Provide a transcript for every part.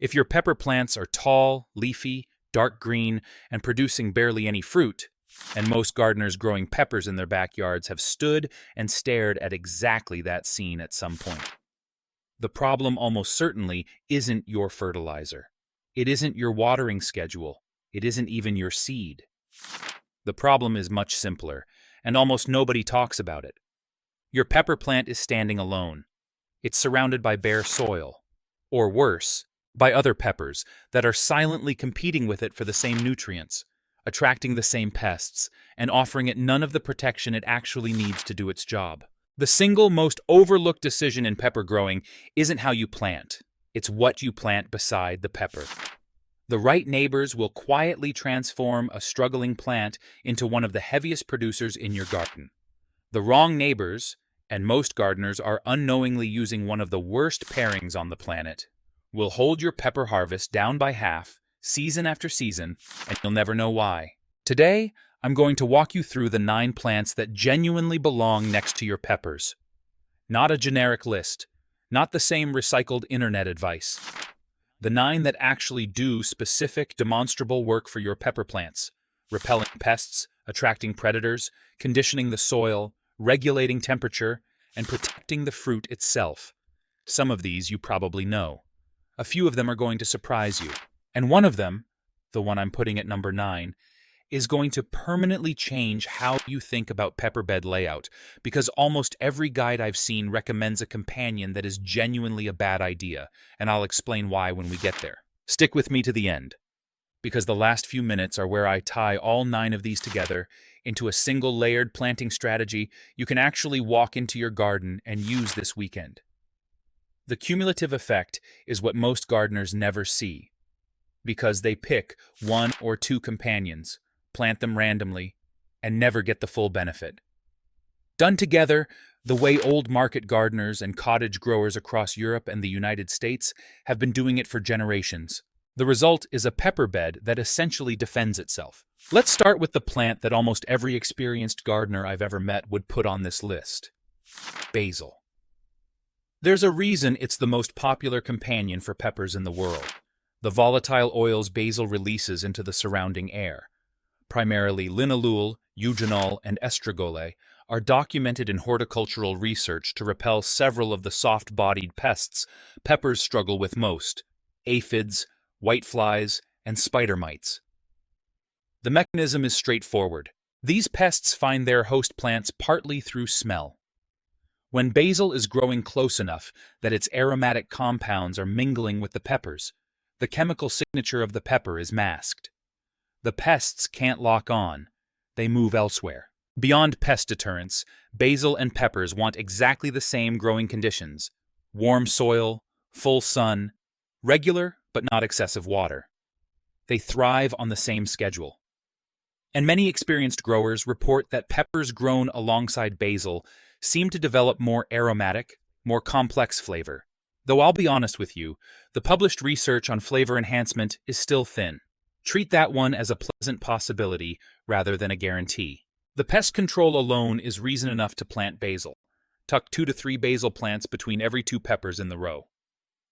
If your pepper plants are tall, leafy, dark green, and producing barely any fruit, and most gardeners growing peppers in their backyards have stood and stared at exactly that scene at some point. The problem almost certainly isn't your fertilizer. It isn't your watering schedule. It isn't even your seed. The problem is much simpler, and almost nobody talks about it. Your pepper plant is standing alone. It's surrounded by bare soil, or worse, by other peppers that are silently competing with it for the same nutrients, attracting the same pests, and offering it none of the protection it actually needs to do its job. The single most overlooked decision in pepper growing isn't how you plant. It's what you plant beside the pepper. The right neighbors will quietly transform a struggling plant into one of the heaviest producers in your garden. The wrong neighbors, and most gardeners are unknowingly using one of the worst pairings on the planet, will hold your pepper harvest down by half, season after season, and you'll never know why. Today, I'm going to walk you through the 9 plants that genuinely belong next to your peppers. Not a generic list, not the same recycled internet advice. The 9 that actually do specific, demonstrable work for your pepper plants, repelling pests, attracting predators, conditioning the soil, regulating temperature, and protecting the fruit itself. Some of these you probably know. A few of them are going to surprise you. And one of them, the one I'm putting at number 9, is going to permanently change how you think about pepper bed layout, because almost every guide I've seen recommends a companion that is genuinely a bad idea, and I'll explain why when we get there. Stick with me to the end, because the last few minutes are where I tie all 9 of these together into a single layered planting strategy you can actually walk into your garden and use this weekend. The cumulative effect is what most gardeners never see, because they pick 1 or 2 companions, plant them randomly, and never get the full benefit. Done together, the way old market gardeners and cottage growers across Europe and the United States have been doing it for generations, the result is a pepper bed that essentially defends itself. Let's start with the plant that almost every experienced gardener I've ever met would put on this list: basil. There's a reason it's the most popular companion for peppers in the world. The volatile oils basil releases into the surrounding air, primarily linalool, eugenol, and estragole, are documented in horticultural research to repel several of the soft-bodied pests peppers struggle with most: aphids, whiteflies, and spider mites. The mechanism is straightforward. These pests find their host plants partly through smell. When basil is growing close enough that its aromatic compounds are mingling with the peppers, the chemical signature of the pepper is masked. The pests can't lock on. They move elsewhere. Beyond pest deterrence, basil and peppers want exactly the same growing conditions: warm soil, full sun, regular but not excessive water. They thrive on the same schedule. And many experienced growers report that peppers grown alongside basil seem to develop more aromatic, more complex flavor. Though I'll be honest with you, the published research on flavor enhancement is still thin. Treat that one as a pleasant possibility rather than a guarantee. The pest control alone is reason enough to plant basil. Tuck 2 to 3 basil plants between every 2 peppers in the row.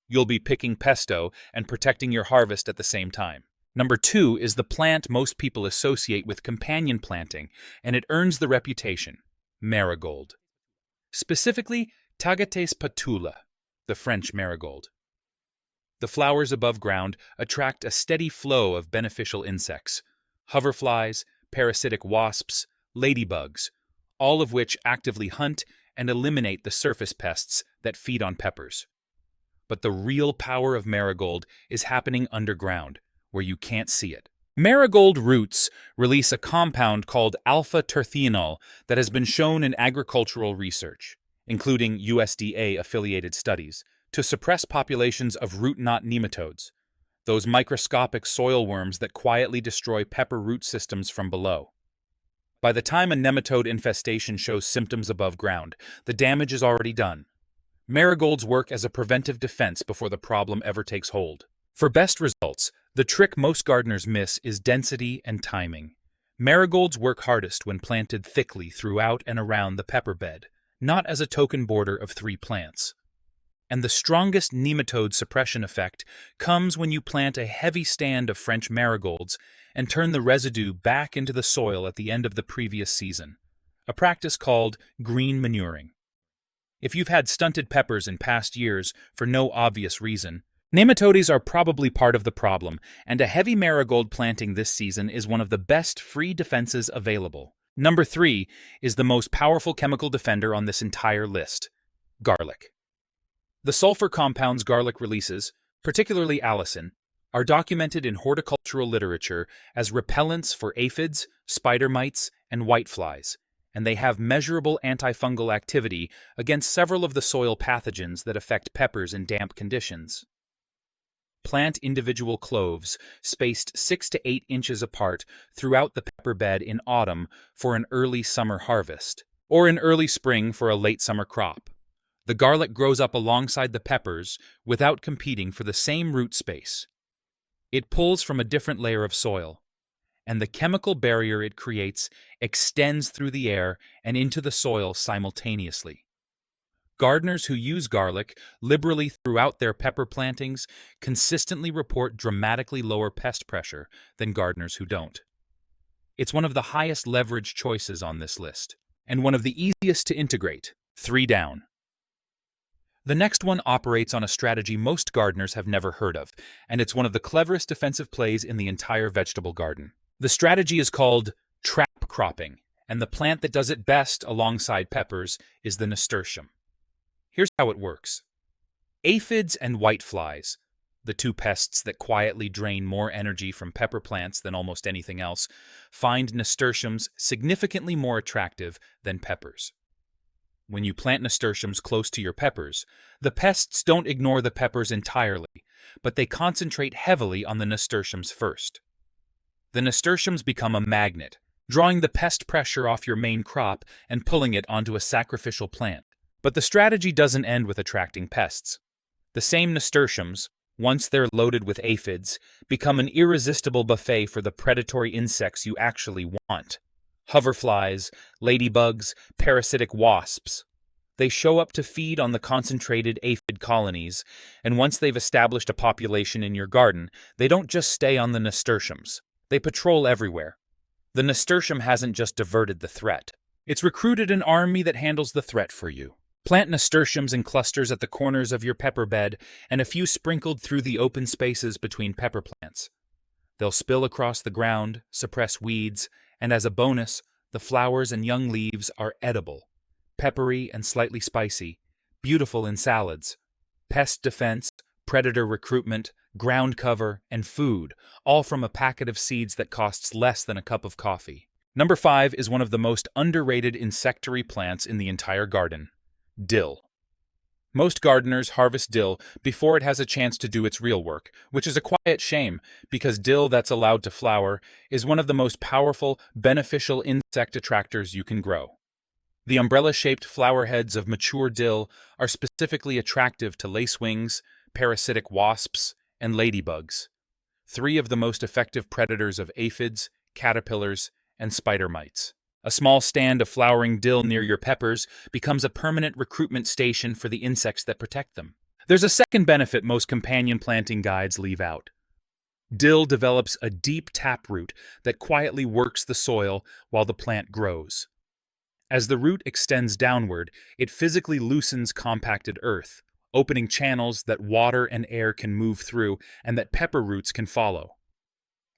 You'll be picking pesto and protecting your harvest at the same time. Number 2 is the plant most people associate with companion planting, and it earns the reputation: marigold. Specifically, Tagates patula, the French marigold. The flowers above ground attract a steady flow of beneficial insects: hoverflies, parasitic wasps, ladybugs, all of which actively hunt and eliminate the surface pests that feed on peppers. But the real power of marigold is happening underground, where you can't see it. Marigold roots release a compound called alpha-terthenol that has been shown in agricultural research, including USDA-affiliated studies, to suppress populations of root knot nematodes, those microscopic soil worms that quietly destroy pepper root systems from below. By the time a nematode infestation shows symptoms above ground, the damage is already done. Marigolds work as a preventive defense before the problem ever takes hold. For best results, the trick most gardeners miss is density and timing. Marigolds work hardest when planted thickly throughout and around the pepper bed, not as a token border of 3 plants. And the strongest nematode suppression effect comes when you plant a heavy stand of French marigolds and turn the residue back into the soil at the end of the previous season, a practice called green manuring. If you've had stunted peppers in past years for no obvious reason, nematodes are probably part of the problem, and a heavy marigold planting this season is one of the best free defenses available. Number 3 is the most powerful chemical defender on this entire list: garlic. The sulfur compounds garlic releases, particularly allicin, are documented in horticultural literature as repellents for aphids, spider mites, and whiteflies, and they have measurable antifungal activity against several of the soil pathogens that affect peppers in damp conditions. Plant individual cloves spaced 6 to 8 inches apart throughout the pepper bed in autumn for an early summer harvest, or in early spring for a late summer crop. The garlic grows up alongside the peppers without competing for the same root space. It pulls from a different layer of soil, and the chemical barrier it creates extends through the air and into the soil simultaneously. Gardeners who use garlic liberally throughout their pepper plantings consistently report dramatically lower pest pressure than gardeners who don't. It's one of the highest leverage choices on this list, and one of the easiest to integrate: 3 down. The next one operates on a strategy most gardeners have never heard of, and it's one of the cleverest defensive plays in the entire vegetable garden. The strategy is called trap cropping, and the plant that does it best alongside peppers is the nasturtium. Here's how it works. Aphids and whiteflies, the two pests that quietly drain more energy from pepper plants than almost anything else, find nasturtiums significantly more attractive than peppers. When you plant nasturtiums close to your peppers, the pests don't ignore the peppers entirely, but they concentrate heavily on the nasturtiums first. The nasturtiums become a magnet, drawing the pest pressure off your main crop and pulling it onto a sacrificial plant. But the strategy doesn't end with attracting pests. The same nasturtiums, once they're loaded with aphids, become an irresistible buffet for the predatory insects you actually want. Hoverflies, ladybugs, parasitic wasps. They show up to feed on the concentrated aphid colonies, and once they've established a population in your garden, they don't just stay on the nasturtiums. They patrol everywhere. The nasturtium hasn't just diverted the threat. It's recruited an army that handles the threat for you. Plant nasturtiums in clusters at the corners of your pepper bed and a few sprinkled through the open spaces between pepper plants. They'll spill across the ground, suppress weeds, and as a bonus, the flowers and young leaves are edible, peppery and slightly spicy, beautiful in salads. Pest defense, predator recruitment, ground cover, and food, all from a packet of seeds that costs less than a cup of coffee. Number 5 is one of the most underrated insectary plants in the entire garden: dill. Most gardeners harvest dill before it has a chance to do its real work, which is a quiet shame, because dill that's allowed to flower is one of the most powerful, beneficial insect attractors you can grow. The umbrella-shaped flower heads of mature dill are specifically attractive to lacewings, parasitic wasps, and ladybugs, 3 of the most effective predators of aphids, caterpillars, and spider mites. A small stand of flowering dill near your peppers becomes a permanent recruitment station for the insects that protect them. There's a second benefit most companion planting guides leave out. Dill develops a deep taproot that quietly works the soil while the plant grows. As the root extends downward, it physically loosens compacted earth, opening channels that water and air can move through and that pepper roots can follow.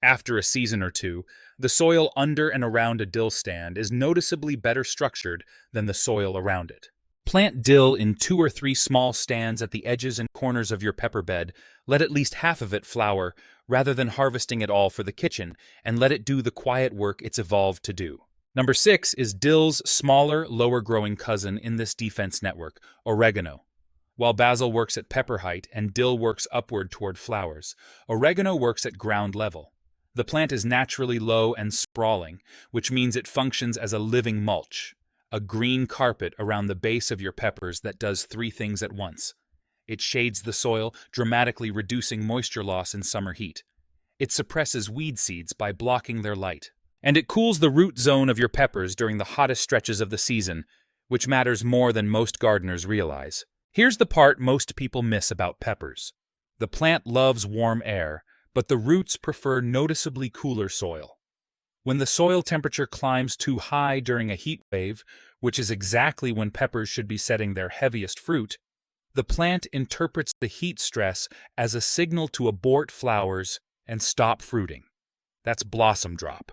After a season or two, the soil under and around a dill stand is noticeably better structured than the soil around it. Plant dill in 2 or 3 small stands at the edges and corners of your pepper bed. Let at least half of it flower, rather than harvesting it all for the kitchen, and let it do the quiet work it's evolved to do. Number 6 is dill's smaller, lower-growing cousin in this defense network, oregano. While basil works at pepper height and dill works upward toward flowers, oregano works at ground level. The plant is naturally low and sprawling, which means it functions as a living mulch, a green carpet around the base of your peppers that does 3 things at once. It shades the soil, dramatically reducing moisture loss in summer heat. It suppresses weed seeds by blocking their light. And it cools the root zone of your peppers during the hottest stretches of the season, which matters more than most gardeners realize. Here's the part most people miss about peppers. The plant loves warm air, but the roots prefer noticeably cooler soil. When the soil temperature climbs too high during a heat wave, which is exactly when peppers should be setting their heaviest fruit, the plant interprets the heat stress as a signal to abort flowers and stop fruiting. That's blossom drop.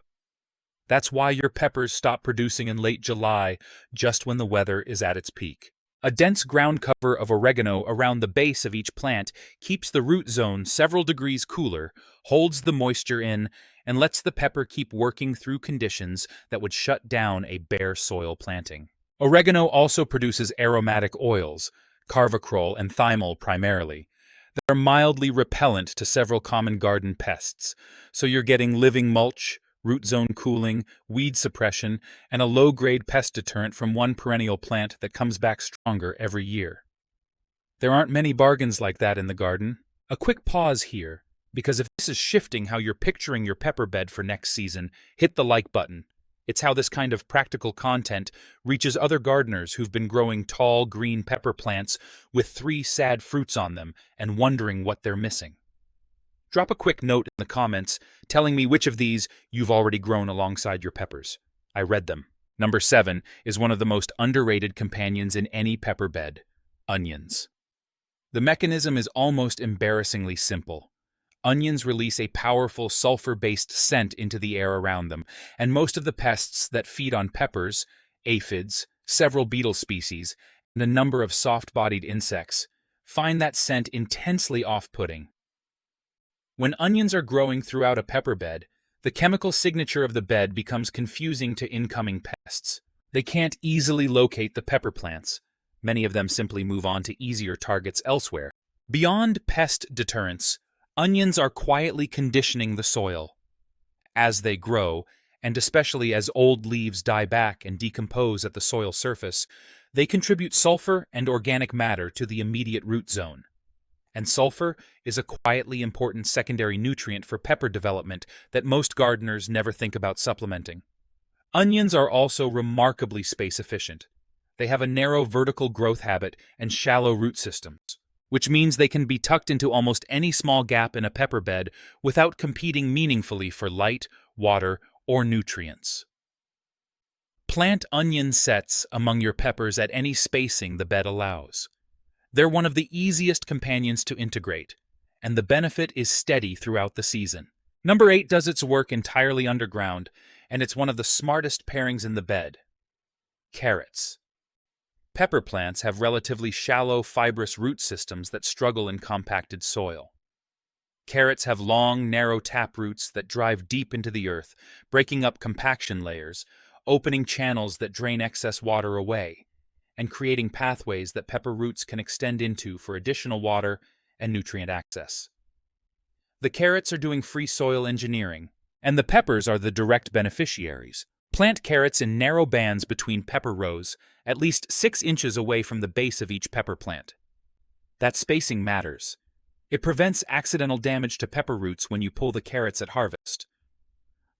That's why your peppers stop producing in late July, just when the weather is at its peak. A dense ground cover of oregano around the base of each plant keeps the root zone several degrees cooler, holds the moisture in, and lets the pepper keep working through conditions that would shut down a bare soil planting. Oregano also produces aromatic oils, carvacrol and thymol primarily, that are mildly repellent to several common garden pests, so you're getting living mulch, root zone cooling, weed suppression, and a low-grade pest deterrent from one perennial plant that comes back stronger every year. There aren't many bargains like that in the garden. A quick pause here, because if this is shifting how you're picturing your pepper bed for next season, hit the like button. It's how this kind of practical content reaches other gardeners who've been growing tall, green pepper plants with 3 sad fruits on them and wondering what they're missing. Drop a quick note in the comments telling me which of these you've already grown alongside your peppers. I read them. Number 7 is one of the most underrated companions in any pepper bed: onions. The mechanism is almost embarrassingly simple. Onions release a powerful sulfur-based scent into the air around them, and most of the pests that feed on peppers, aphids, several beetle species, and a number of soft-bodied insects, find that scent intensely off-putting. When onions are growing throughout a pepper bed, the chemical signature of the bed becomes confusing to incoming pests. They can't easily locate the pepper plants. Many of them simply move on to easier targets elsewhere. Beyond pest deterrents, onions are quietly conditioning the soil. As they grow, and especially as old leaves die back and decompose at the soil surface, they contribute sulfur and organic matter to the immediate root zone. And sulfur is a quietly important secondary nutrient for pepper development that most gardeners never think about supplementing. Onions are also remarkably space efficient. They have a narrow vertical growth habit and shallow root systems, which means they can be tucked into almost any small gap in a pepper bed without competing meaningfully for light, water, or nutrients. Plant onion sets among your peppers at any spacing the bed allows. They're one of the easiest companions to integrate, and the benefit is steady throughout the season. Number 8 does its work entirely underground, and it's one of the smartest pairings in the bed: carrots. Pepper plants have relatively shallow, fibrous root systems that struggle in compacted soil. Carrots have long, narrow taproots that drive deep into the earth, breaking up compaction layers, opening channels that drain excess water away, and creating pathways that pepper roots can extend into for additional water and nutrient access. The carrots are doing free soil engineering, and the peppers are the direct beneficiaries. Plant carrots in narrow bands between pepper rows, at least 6 inches away from the base of each pepper plant. That spacing matters. It prevents accidental damage to pepper roots when you pull the carrots at harvest.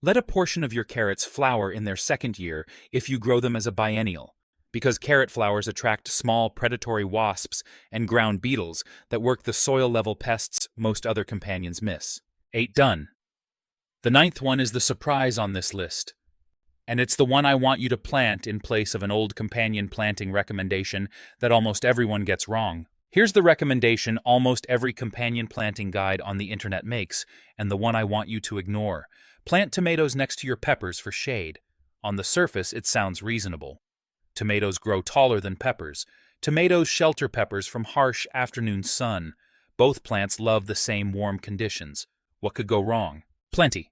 Let a portion of your carrots flower in their second year if you grow them as a biennial, because carrot flowers attract small predatory wasps and ground beetles that work the soil-level pests most other companions miss. 8 done. The 9th one is the surprise on this list, and it's the one I want you to plant in place of an old companion planting recommendation that almost everyone gets wrong. Here's the recommendation almost every companion planting guide on the internet makes, and the one I want you to ignore. Plant tomatoes next to your peppers for shade. On the surface, it sounds reasonable. Tomatoes grow taller than peppers. Tomatoes shelter peppers from harsh afternoon sun. Both plants love the same warm conditions. What could go wrong? Plenty.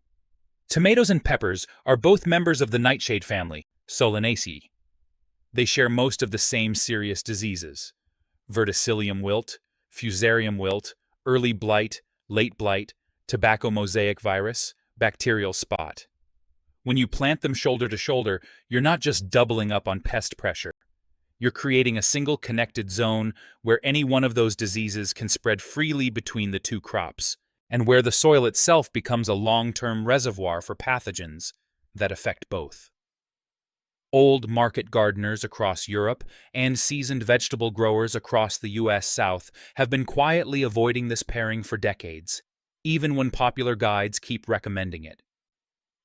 Tomatoes and peppers are both members of the nightshade family, Solanaceae. They share most of the same serious diseases: verticillium wilt, fusarium wilt, early blight, late blight, tobacco mosaic virus, bacterial spot. When you plant them shoulder to shoulder, you're not just doubling up on pest pressure. You're creating a single connected zone where any one of those diseases can spread freely between the 2 crops, and where the soil itself becomes a long-term reservoir for pathogens that affect both. Old market gardeners across Europe and seasoned vegetable growers across the U.S. South have been quietly avoiding this pairing for decades, even when popular guides keep recommending it.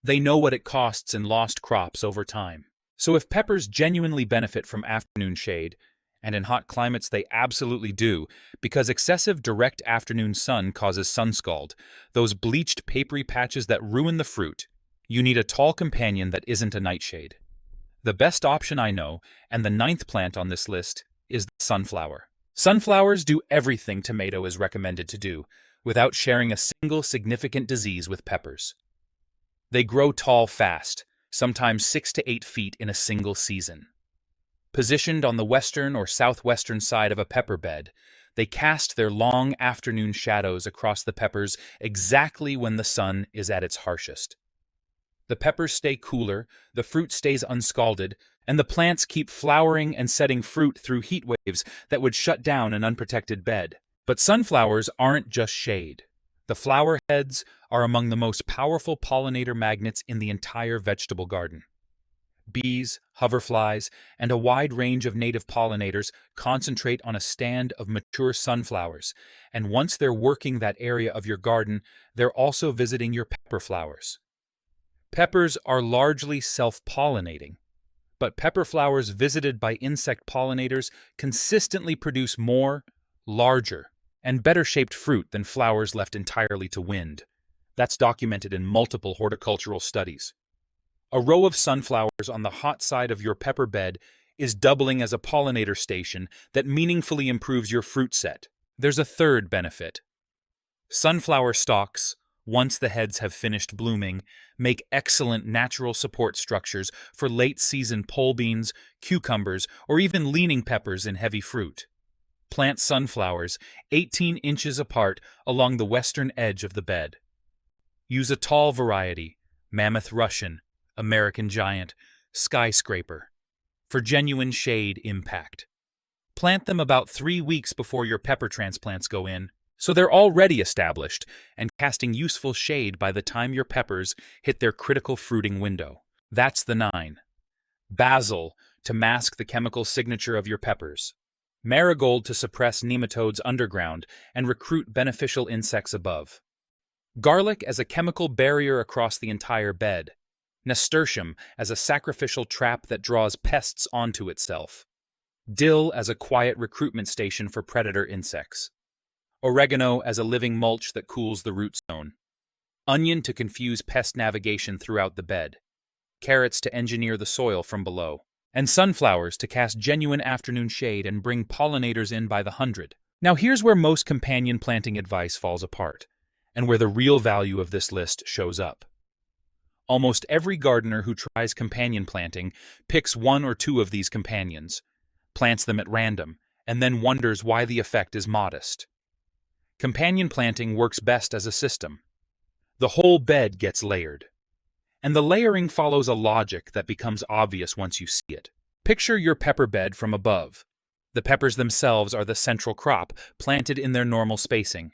They know what it costs in lost crops over time. So if peppers genuinely benefit from afternoon shade, and in hot climates they absolutely do, because excessive direct afternoon sun causes sunscald, those bleached papery patches that ruin the fruit, you need a tall companion that isn't a nightshade. The best option I know, and the ninth plant on this list, is the sunflower. Sunflowers do everything tomato is recommended to do, without sharing a single significant disease with peppers. They grow tall fast, sometimes 6 to 8 feet in a single season. Positioned on the western or southwestern side of a pepper bed, they cast their long afternoon shadows across the peppers exactly when the sun is at its harshest. The peppers stay cooler, the fruit stays unscalded, and the plants keep flowering and setting fruit through heat waves that would shut down an unprotected bed. But sunflowers aren't just shade. The flower heads are among the most powerful pollinator magnets in the entire vegetable garden. Bees, hoverflies, and a wide range of native pollinators concentrate on a stand of mature sunflowers, and once they're working that area of your garden, they're also visiting your pepper flowers. Peppers are largely self-pollinating, but pepper flowers visited by insect pollinators consistently produce more, larger, and better-shaped fruit than flowers left entirely to wind. That's documented in multiple horticultural studies. A row of sunflowers on the hot side of your pepper bed is doubling as a pollinator station that meaningfully improves your fruit set. There's a third benefit. Sunflower stalks, once the heads have finished blooming, make excellent natural support structures for late-season pole beans, cucumbers, or even leaning peppers in heavy fruit. Plant sunflowers 18 inches apart along the western edge of the bed. Use a tall variety, Mammoth Russian, American Giant, Skyscraper, for genuine shade impact. Plant them about 3 weeks before your pepper transplants go in, so they're already established and casting useful shade by the time your peppers hit their critical fruiting window. That's the 9. Basil, to mask the chemical signature of your peppers. Marigold, to suppress nematodes underground and recruit beneficial insects above. Garlic as a chemical barrier across the entire bed. Nasturtium as a sacrificial trap that draws pests onto itself. Dill as a quiet recruitment station for predator insects. Oregano as a living mulch that cools the root zone. Onion to confuse pest navigation throughout the bed. Carrots to engineer the soil from below. And sunflowers to cast genuine afternoon shade and bring pollinators in by the hundred. Now here's where most companion planting advice falls apart, and where the real value of this list shows up. Almost every gardener who tries companion planting picks 1 or 2 of these companions, plants them at random, and then wonders why the effect is modest. Companion planting works best as a system. The whole bed gets layered. And the layering follows a logic that becomes obvious once you see it. Picture your pepper bed from above. The peppers themselves are the central crop, planted in their normal spacing.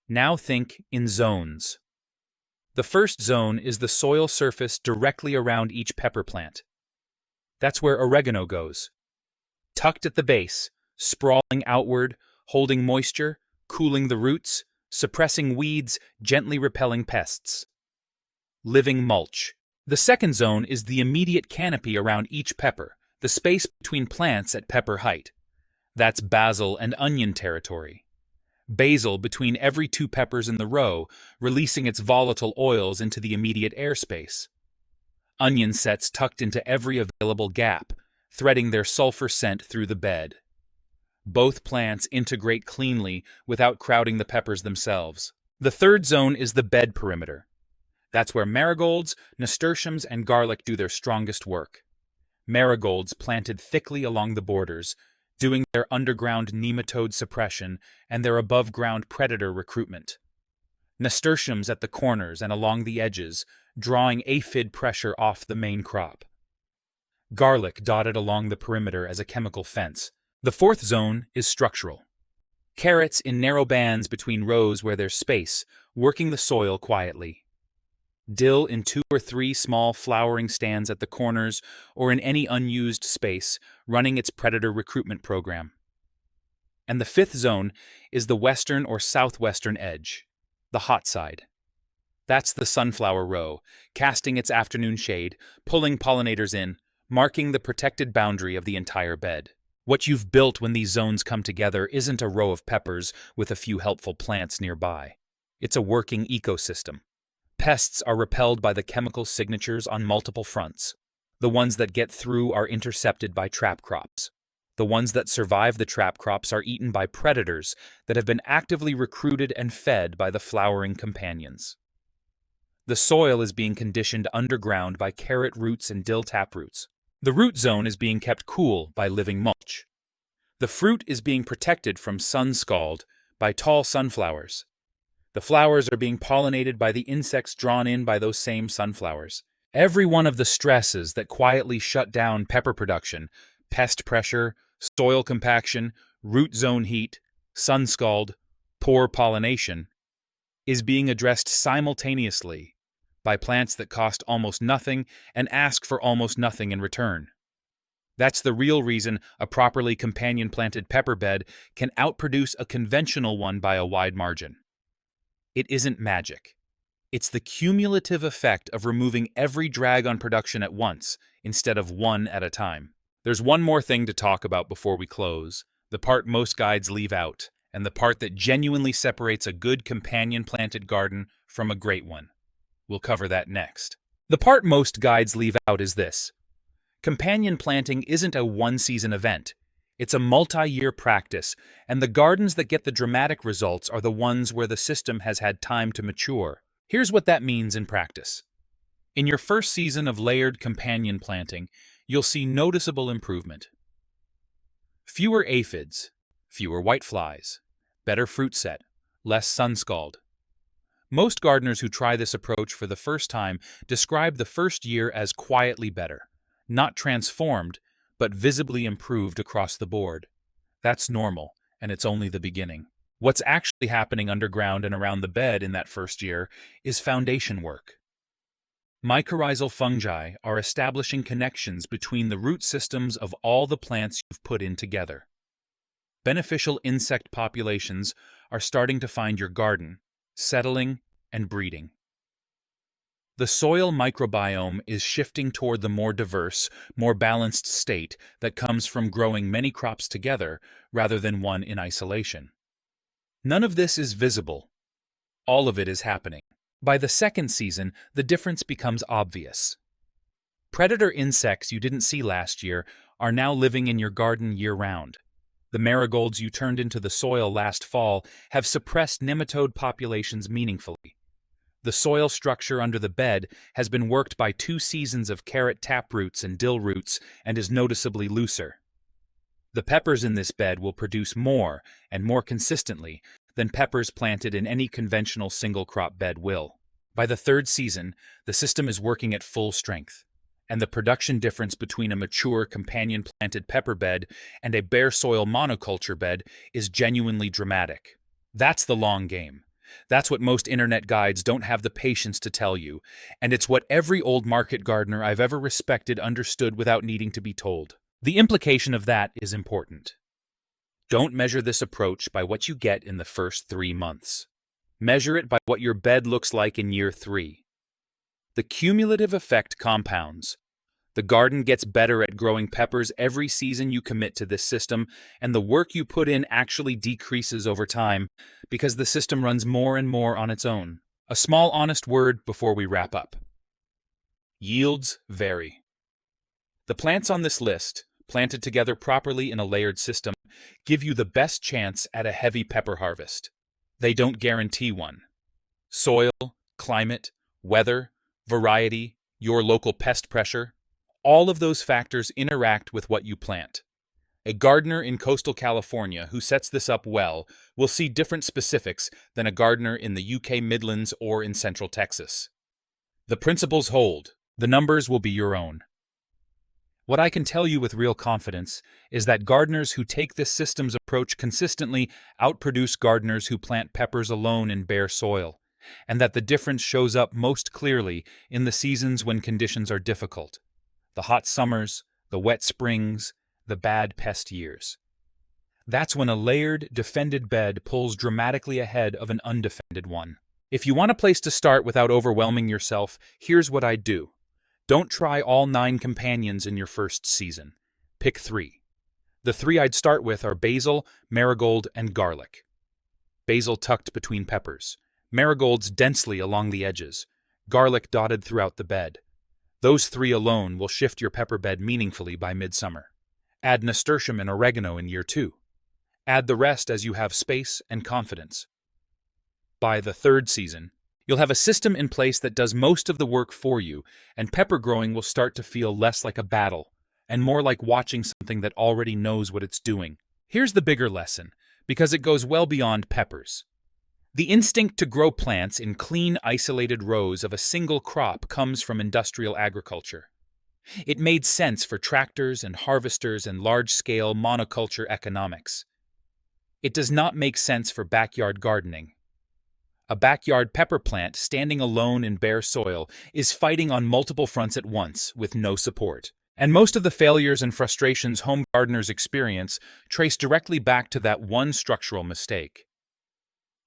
Now think in zones. The first zone is the soil surface directly around each pepper plant. That's where oregano goes. Tucked at the base, sprawling outward, holding moisture, cooling the roots, suppressing weeds, gently repelling pests. Living mulch. The second zone is the immediate canopy around each pepper, the space between plants at pepper height. That's basil and onion territory. Basil between every 2 peppers in the row, releasing its volatile oils into the immediate airspace. Onion sets tucked into every available gap, threading their sulfur scent through the bed. Both plants integrate cleanly without crowding the peppers themselves. The third zone is the bed perimeter. That's where marigolds, nasturtiums, and garlic do their strongest work. Marigolds planted thickly along the borders, doing their underground nematode suppression and their above-ground predator recruitment. Nasturtiums at the corners and along the edges, drawing aphid pressure off the main crop. Garlic dotted along the perimeter as a chemical fence. The fourth zone is structural. Carrots in narrow bands between rows where there's space, working the soil quietly. Dill in 2 or 3 small flowering stands at the corners or in any unused space, running its predator recruitment program. And the fifth zone is the western or southwestern edge, the hot side. That's the sunflower row, casting its afternoon shade, pulling pollinators in, marking the protected boundary of the entire bed. What you've built when these zones come together isn't a row of peppers with a few helpful plants nearby. It's a working ecosystem. Pests are repelled by the chemical signatures on multiple fronts. The ones that get through are intercepted by trap crops. The ones that survive the trap crops are eaten by predators that have been actively recruited and fed by the flowering companions. The soil is being conditioned underground by carrot roots and dill taproots. The root zone is being kept cool by living mulch. The fruit is being protected from sun scald by tall sunflowers. The flowers are being pollinated by the insects drawn in by those same sunflowers. Every one of the stresses that quietly shut down pepper production, pest pressure, soil compaction, root zone heat, sun scald, poor pollination, is being addressed simultaneously by plants that cost almost nothing and ask for almost nothing in return. That's the real reason a properly companion-planted pepper bed can outproduce a conventional one by a wide margin. It isn't magic. It's the cumulative effect of removing every drag on production at once, instead of one at a time. There's one more thing to talk about before we close, the part most guides leave out, and the part that genuinely separates a good companion-planted garden from a great one. We'll cover that next. The part most guides leave out is this. Companion planting isn't a one-season event. It's a multi-year practice, and the gardens that get the dramatic results are the ones where the system has had time to mature. Here's what that means in practice. In your first season of layered companion planting, you'll see noticeable improvement. Fewer aphids, fewer whiteflies, better fruit set, less sun scald. Most gardeners who try this approach for the first time describe the first year as quietly better, not transformed, but visibly improved across the board. That's normal, and it's only the beginning. What's actually happening underground and around the bed in that first year is foundation work. Mycorrhizal fungi are establishing connections between the root systems of all the plants you've put in together. Beneficial insect populations are starting to find your garden, settling and breeding. The soil microbiome is shifting toward the more diverse, more balanced state that comes from growing many crops together rather than one in isolation. None of this is visible. All of it is happening. By the second season, the difference becomes obvious. Predator insects you didn't see last year are now living in your garden year-round. The marigolds you turned into the soil last fall have suppressed nematode populations meaningfully. The soil structure under the bed has been worked by 2 seasons of carrot taproots and dill roots and is noticeably looser. The peppers in this bed will produce more and more consistently than peppers planted in any conventional single-crop bed will. By the third season, the system is working at full strength, and the production difference between a mature companion-planted pepper bed and a bare soil monoculture bed is genuinely dramatic. That's the long game. That's what most internet guides don't have the patience to tell you, and it's what every old market gardener I've ever respected understood without needing to be told. The implication of that is important. Don't measure this approach by what you get in the first 3 months. Measure it by what your bed looks like in year 3. The cumulative effect compounds. The garden gets better at growing peppers every season you commit to this system, and the work you put in actually decreases over time because the system runs more and more on its own. A small honest word before we wrap up. Yields vary. The plants on this list, planted together properly in a layered system, give you the best chance at a heavy pepper harvest. They don't guarantee one. Soil, climate, weather, variety, your local pest pressure, all of those factors interact with what you plant. A gardener in coastal California who sets this up well will see different specifics than a gardener in the UK Midlands or in Central Texas. The principles hold. The numbers will be your own. What I can tell you with real confidence is that gardeners who take this systems approach consistently outproduce gardeners who plant peppers alone in bare soil. and that the difference shows up most clearly in the seasons when conditions are difficult: the hot summers, the wet springs, the bad pest years. That's when a layered, defended bed pulls dramatically ahead of an undefended one. If you want a place to start without overwhelming yourself, here's what I'd do. Don't try all 9 companions in your first season. Pick 3. The 3 I'd start with are basil, marigold, and garlic. Basil tucked between peppers, marigolds densely along the edges, garlic dotted throughout the bed. Those 3 alone will shift your pepper bed meaningfully by midsummer. Add nasturtium and oregano in year 2. Add the rest as you have space and confidence. By the 3rd season, you'll have a system in place that does most of the work for you, and pepper growing will start to feel less like a battle and more like watching something that already knows what it's doing. Here's the bigger lesson, because it goes well beyond peppers. The instinct to grow plants in clean, isolated rows of a single crop comes from industrial agriculture. It made sense for tractors and harvesters and large-scale monoculture economics. It does not make sense for backyard gardening. A backyard pepper plant standing alone in bare soil is fighting on multiple fronts at once with no support. And most of the failures and frustrations home gardeners experience trace directly back to that one structural mistake.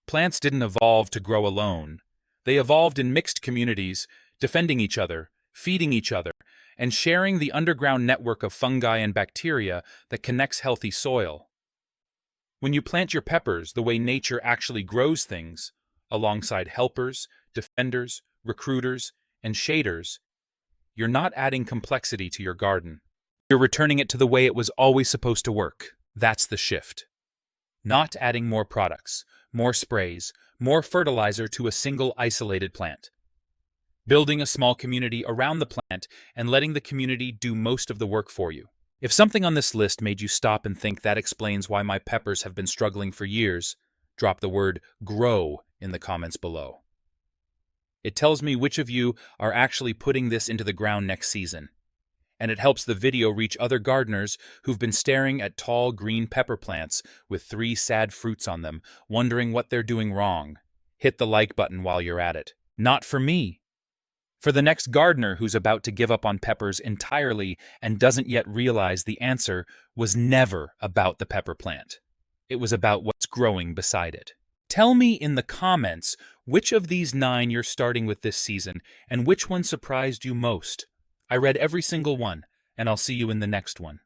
Plants didn't evolve to grow alone. They evolved in mixed communities, defending each other, feeding each other, and sharing the underground network of fungi and bacteria that connects healthy soil. When you plant your peppers the way nature actually grows things, alongside helpers, defenders, recruiters, and shaders, you're not adding complexity to your garden. You're returning it to the way it was always supposed to work. That's the shift. Not adding more products, more sprays, more fertilizer to a single isolated plant. Building a small community around the plant and letting the community do most of the work for you. If something on this list made you stop and think that explains why my peppers have been struggling for years, drop the word "grow" in the comments below. It tells me which of you are actually putting this into the ground next season. And it helps the video reach other gardeners who've been staring at tall green pepper plants with 3 sad fruits on them, wondering what they're doing wrong. Hit the like button while you're at it. Not for me. For the next gardener who's about to give up on peppers entirely and doesn't yet realize the answer was never about the pepper plant. It was about what's growing beside it. Tell me in the comments which of these 9 you're starting with this season and which one surprised you most. I read every single one, and I'll see you in the next one.